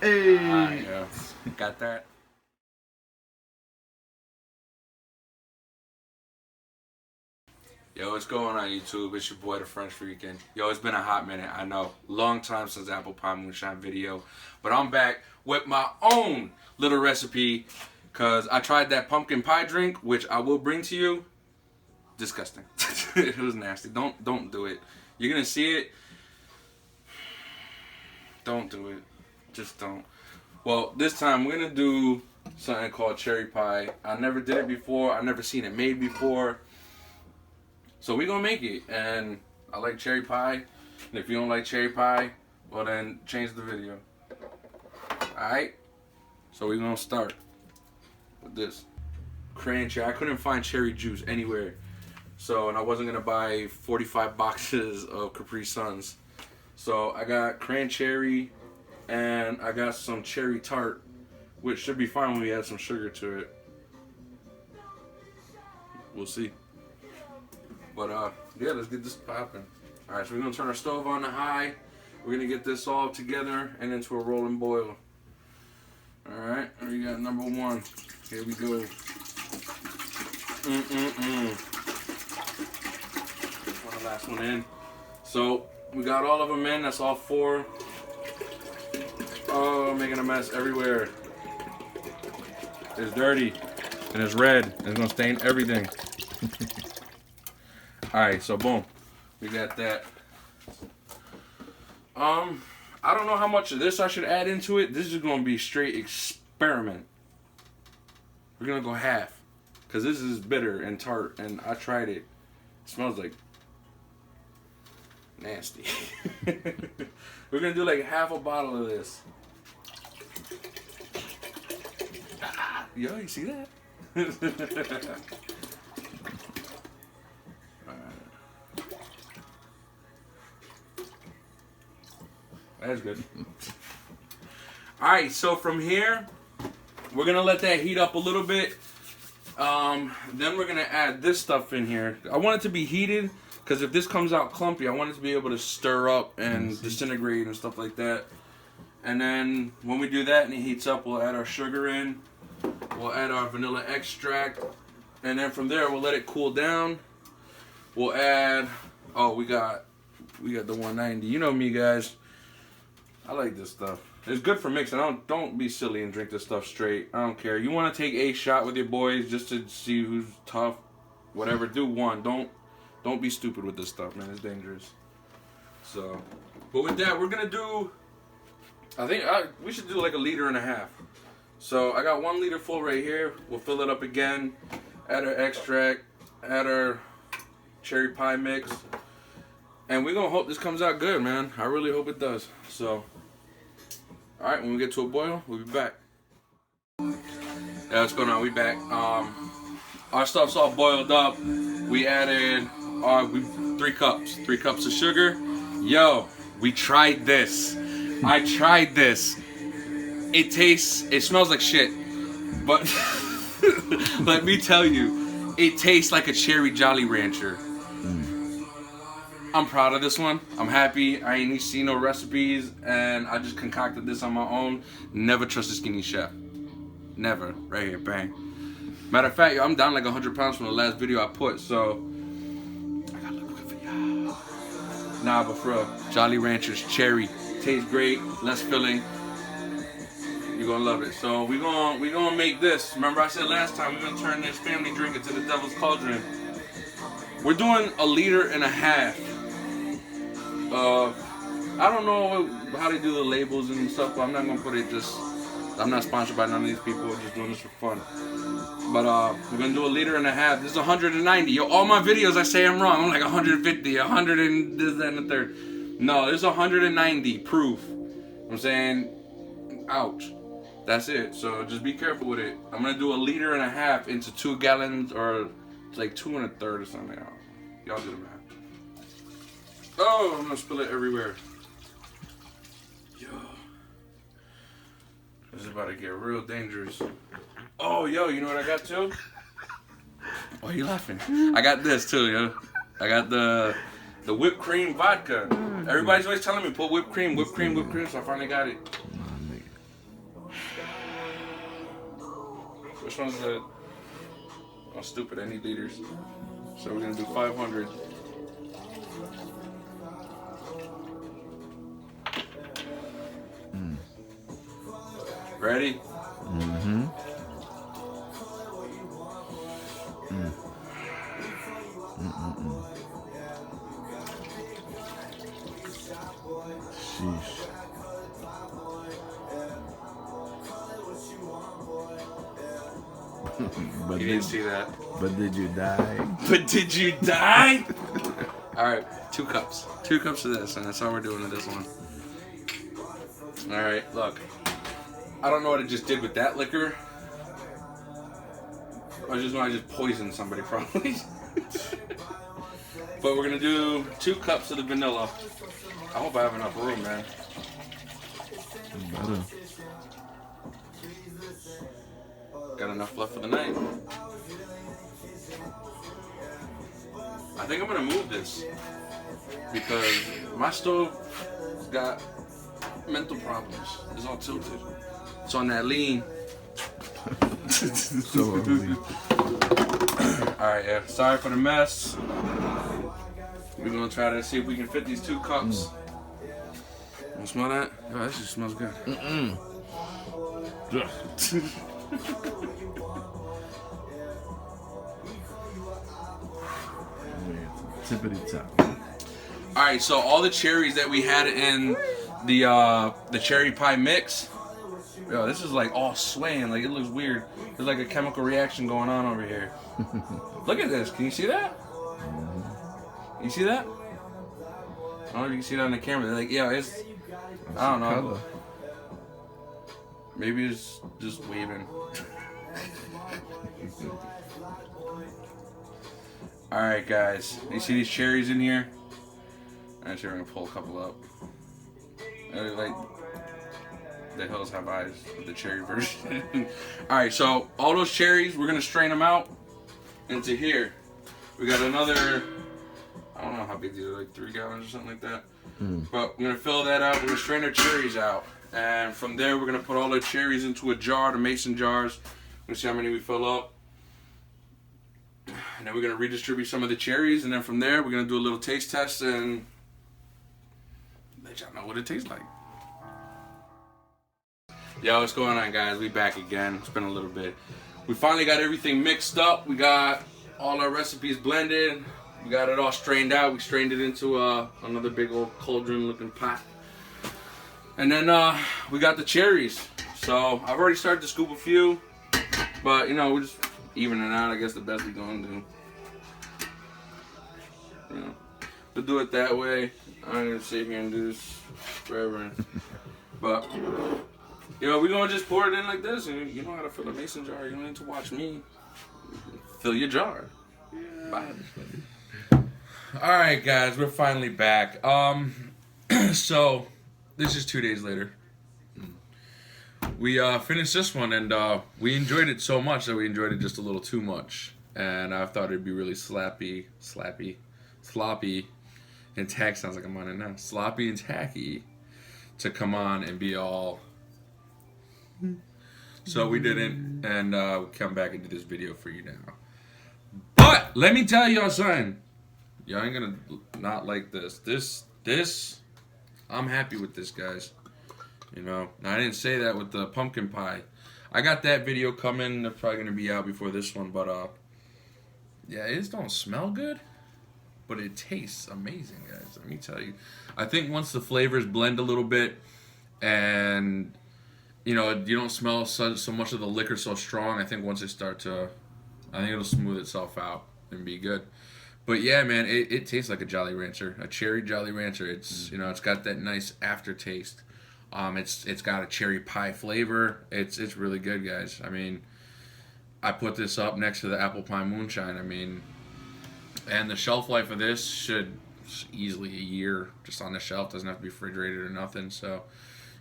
Hey. Yeah. Got that? Yo, what's going on YouTube? It's your boy, the French Freakin'. Yo, it's been a hot minute, I know. Long time since the apple pie moonshine video. But I'm back with my own little recipe. Because I tried that pumpkin pie drink, which I will bring to you. Disgusting. It was nasty. Don't do it. You're going to see it. Don't do it. Just don't. Well, this time we're going to do something called cherry pie. I never did it before. I never seen it made before. So we're going to make it. And I like cherry pie. And if you don't like cherry pie, well then change the video. Alright? So we're going to start with this. Cran-cherry. I couldn't find cherry juice anywhere. So, and I wasn't going to buy 45 boxes of Capri Suns. So I got cran-cherry and I got some cherry tart, which should be fine when we add some sugar to it. We'll see. But yeah, let's get this popping. Alright, so we're gonna turn our stove on to high. We're gonna get this all together and into a rolling boil. Alright, we got number one. Here we go. Put the last one in. So we got all of them in. That's all four. Oh, making a mess everywhere. It's dirty and it's red. It's gonna stain everything. Alright, so boom. We got that. I don't know how much of this I should add into it. This is gonna be straight experiment. We're gonna go half. Cause this is bitter and tart and I tried it. It smells like nasty. We're gonna do like half a bottle of this. Yo, you see that? That's good. Alright, so from here, we're gonna let that heat up a little bit. Then we're gonna add this stuff in here. I want it to be heated, because if this comes out clumpy, I want it to be able to stir up and disintegrate and stuff like that. And then when we do that and it heats up, we'll add our sugar in. We'll add our vanilla extract. And then from there, we'll let it cool down. We'll add, oh, we got the 190. You know me, guys. I like this stuff. It's good for mixing. Don't be silly and drink this stuff straight. I don't care. You want to take a shot with your boys just to see who's tough, whatever. Do one. Don't be stupid with this stuff, man. It's dangerous. So, but with that, we're gonna do. I think we should do like 1.5 liters. So I got 1 liter full right here. We'll fill it up again. Add our extract. Add our cherry pie mix. And we're gonna hope this comes out good, man. I really hope it does. So, alright, when we get to a boil, we'll be back. Yeah, what's going on? We back. Our stuff's all boiled up. We added 3 cups of sugar. Yo, we tried this. I tried this. It smells like shit. But let me tell you, it tastes like a cherry Jolly Rancher. I'm proud of this one. I'm happy. I ain't seen no recipes, and I just concocted this on my own. Never trust a skinny chef. Never. Right here, bang. Matter of fact, yo, I'm down like 100 pounds from the last video I put, so I gotta look good for y'all. Nah, but for real, Jolly Rancher's cherry tastes great. Less filling. You're gonna love it. So we gonna make this. Remember I said last time we're gonna turn this family drink into the devil's cauldron. We're doing 1.5 liters. I don't know how they do the labels and stuff, but I'm not gonna put it just. I'm not sponsored by none of these people. We're just doing this for fun. But we're gonna do 1.5 liters. This is 190. Yo, all my videos I say I'm wrong. I'm like 150, 100 and this, that, and the third. No, this is 190 proof. I'm saying, ouch. That's it. So just be careful with it. I'm gonna do 1.5 liters into 2 gallons, or it's like 2 1/3 or something. Y'all do the math. Oh, I'm gonna spill it everywhere. Yo, this is about to get real dangerous. Oh, yo, you know what I got too? Why are you laughing? I got this too, yo. I got the whipped cream vodka. Everybody's always telling me put whipped cream, so I finally got it. Which one's the... Oh, stupid, I need liters. So we're gonna do 500. Ready? Mm-hmm. Sheesh. But You didn't see that. But did you die? But did you die? Alright, 2 cups. 2 cups of this, and that's all we're doing with this one. Alright, look. I don't know what I just did with that liquor. I just know I just poisoned somebody probably. But we're gonna do 2 cups of the vanilla. I hope I have enough room, man. Better. Got enough left for the night. I think I'm gonna move this because my stove's got mental problems. It's all tilted. It's on that lean. So ugly. Alright, yeah. Sorry for the mess. We're gonna try to see if we can fit these 2 cups. You smell that? Oh, that just smells good. Tippity top. Alright, so all the cherries that we had in the cherry pie mix, yo, this is like all swaying, like it looks weird. There's like a chemical reaction going on over here. Look at this, can you see that? You see that? I don't know if you can see that on the camera. They're like, yeah, it's, I don't know. Color. Maybe it's just waving. Alright guys, you see these cherries in here? Actually, we're gonna pull a couple up. Like, the hills have eyes with the cherry version. Alright, so all those cherries, we're gonna strain them out into here. We got another, I don't know how big these are, like 3 gallons or something like that. But we're gonna fill that out, we're gonna strain our cherries out. And from there, we're gonna put all the cherries into a jar, the mason jars. We're gonna see how many we fill up. And then we're gonna redistribute some of the cherries, and then from there, we're gonna do a little taste test and let y'all know what it tastes like. Yo, what's going on, guys? We back again. It's been a little bit. We finally got everything mixed up. We got all our recipes blended. We got it all strained out. We strained it into another big old cauldron-looking pot. And then we got the cherries. So I've already started to scoop a few, but you know, we're just evening out. I guess the best we're gonna do. You know, we'll do it that way. I'm gonna sit here and do this forever. But you know, we're gonna just pour it in like this, and you know how to fill a mason jar. You don't need to watch me. Fill your jar. Bye. All right, guys, we're finally back. So this is 2 days later. We finished this one, and we enjoyed it so much that we enjoyed it just a little too much. And I thought it'd be really sloppy, and tacky, sounds like I'm on it now. Sloppy and tacky to come on and be all. So we didn't, and we come back and do this video for you now. But let me tell y'all something. Y'all ain't gonna not like this. This, I'm happy with this, guys. You know, now I didn't say that with the pumpkin pie. I got that video coming. They're probably gonna be out before this one, but yeah, it just don't smell good, but it tastes amazing, guys. Let me tell you. I think once the flavors blend a little bit, and you know, you don't smell so much of the liquor so strong. I think once it start to, I think it'll smooth itself out and be good. But yeah, man, it tastes like a Jolly Rancher, a cherry Jolly Rancher. It's you know, it's got that nice aftertaste. It's got a cherry pie flavor. It's really good, guys. I mean, I put this up next to the apple pie moonshine. I mean, and the shelf life of this should easily a year just on the shelf. Doesn't have to be refrigerated or nothing. So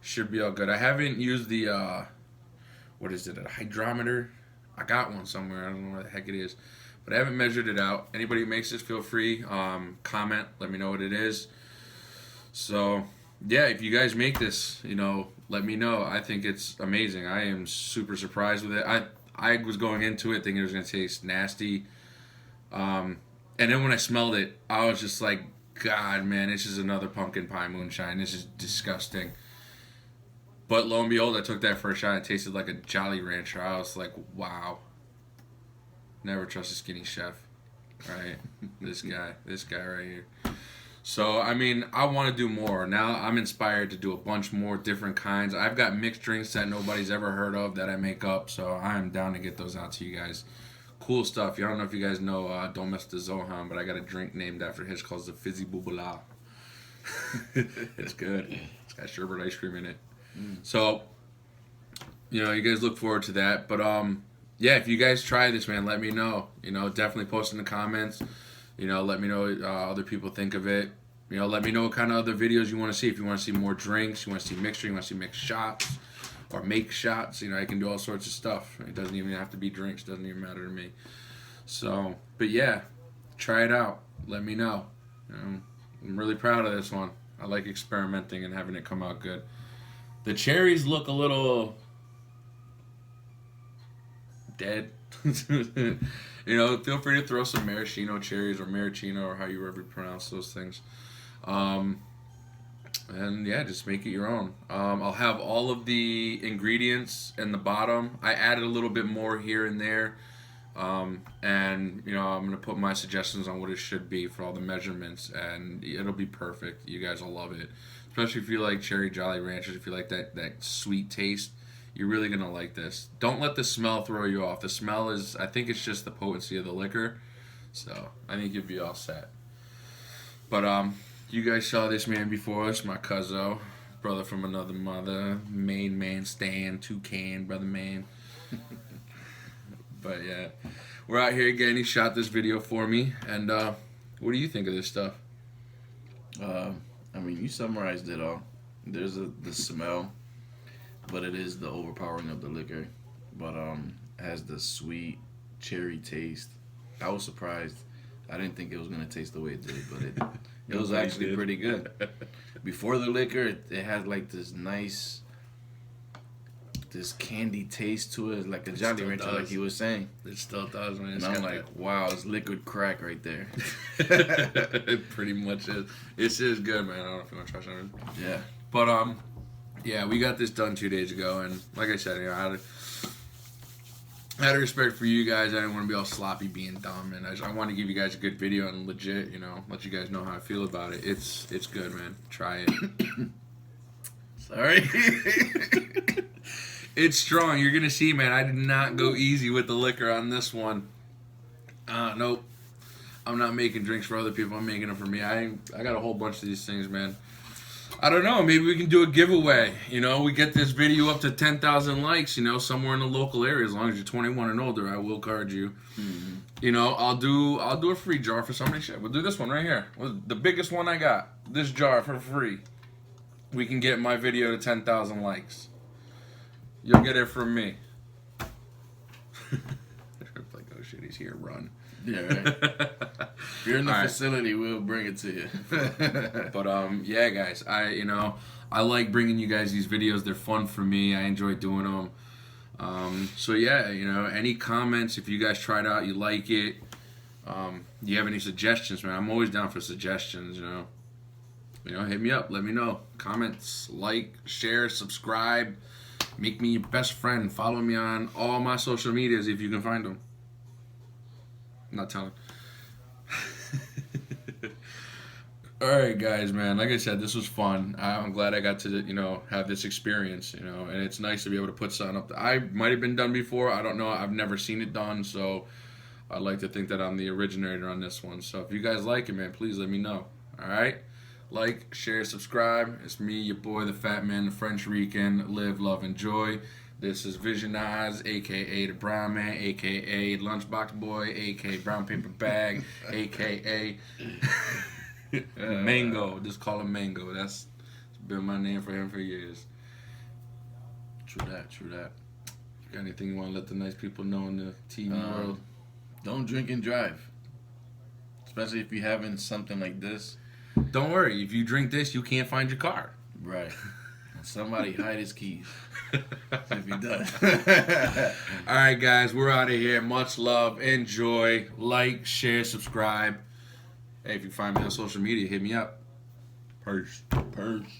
should be all good. I haven't used the what is it? A hydrometer. I got one somewhere. I don't know where the heck it is. But I haven't measured it out. Anybody who makes this, feel free. Comment. Let me know what it is. So, yeah, if you guys make this, let me know. I think it's amazing. I am super surprised with it. I was going into it thinking it was going to taste nasty. And then when I smelled it, I was just like, God, man, this is another pumpkin pie moonshine. This is disgusting. But lo and behold, I took that first shot. It tasted like a Jolly Rancher. I was like, wow. Never trust a skinny chef. Right? This guy right here. So, I mean, I want to do more. Now I'm inspired to do a bunch more different kinds. I've got mixed drinks that nobody's ever heard of that I make up. So I'm down to get those out to you guys. Cool stuff. I don't know if you guys know Don't Mess the Zohan, but I got a drink named after his called the Fizzy Boobala. It's good. It's got sherbet ice cream in it. So, you guys look forward to that. But, yeah, if you guys try this, man, let me know. Definitely post in the comments. Let me know what other people think of it. Let me know what kind of other videos you want to see. If you want to see more drinks, you want to see mixture, you want to see mixed shots or make shots. I can do all sorts of stuff. It doesn't even have to be drinks. Doesn't even matter to me. So, but yeah, try it out. Let me know. I'm really proud of this one. I like experimenting and having it come out good. The cherries look a little dead. Feel free to throw some maraschino cherries or maraschino or how you ever pronounce those things. And yeah, just make it your own. I'll have all of the ingredients in the bottom. I added a little bit more here and there. And I'm going to put my suggestions on what it should be for all the measurements, and it'll be perfect. You guys will love it. Especially if you like cherry Jolly Ranchers, if you like that sweet taste, you're really going to like this. Don't let the smell throw you off. The smell I think it's just the potency of the liquor. So, I think you'll be all set. But, you guys saw this man before us, my cuzzo, brother from another mother, main man Stan, Toucan, brother man. But, yeah, we're out here again. He shot this video for me. And, what do you think of this stuff? I mean, you summarized it all. There's the smell, but it is the overpowering of the liquor. But it has the sweet cherry taste. I was surprised. I didn't think it was gonna taste the way it did, but it was actually pretty good. Before the liquor, it had like this nice, this candy taste to it, like a Jolly Rancher, like he was saying. It still does, man. And I'm like, wow, it's liquid crack right there. It pretty much is. This is good, man. I don't know if you want to try something. Yeah. But yeah, we got this done 2 days ago, and like I said, I had a respect for you guys. I didn't want to be all sloppy, being dumb, and I want to give you guys a good video and legit, let you guys know how I feel about it. It's good, man. Try it. Sorry. It's strong. You're gonna see, man. I did not go easy with the liquor on this one. Nope. I'm not making drinks for other people. I'm making them for me. I got a whole bunch of these things, man. I don't know. Maybe we can do a giveaway. We get this video up to 10,000 likes. Somewhere in the local area. As long as you're 21 and older, I will card you. Mm-hmm. I'll do a free jar for somebody. Shit, we'll do this one right here. The biggest one I got. This jar for free. We can get my video to 10,000 likes. You'll get it from me. Like, oh shit, he's here. Run. Yeah, right. If you're in the facility, we'll bring it to you. But yeah, guys, I like bringing you guys these videos. They're fun for me. I enjoy doing them. So yeah, any comments if you guys tried out, you like it. You have any suggestions, man? I'm always down for suggestions. Hit me up. Let me know. Comments, like, share, subscribe. Make me your best friend. Follow me on all my social medias if you can find them. I'm not telling. Alright, guys, man. Like I said, this was fun. I'm glad I got to, have this experience, and it's nice to be able to put something up. I might have been done before. I don't know. I've never seen it done, so I'd like to think that I'm the originator on this one. So if you guys like it, man, please let me know. Alright? Like, share, subscribe. It's me, your boy, the Fat Man, the French Rican. Live, love, enjoy. This is Visionize, a.k.a. the Brown Man, a.k.a. Lunchbox Boy, a.k.a. Brown Paper Bag, a.k.a. Mango. Just call him Mango. That's been my name for him for years. True that. Got anything you want to let the nice people know in the TV world? Don't drink and drive. Especially if you're having something like this. Don't worry. If you drink this, you can't find your car. Right. Somebody hide his keys. If he does. All right, guys, we're out of here. Much love. Enjoy. Like, share, subscribe. Hey, if you find me on social media, hit me up. Peace. Purge.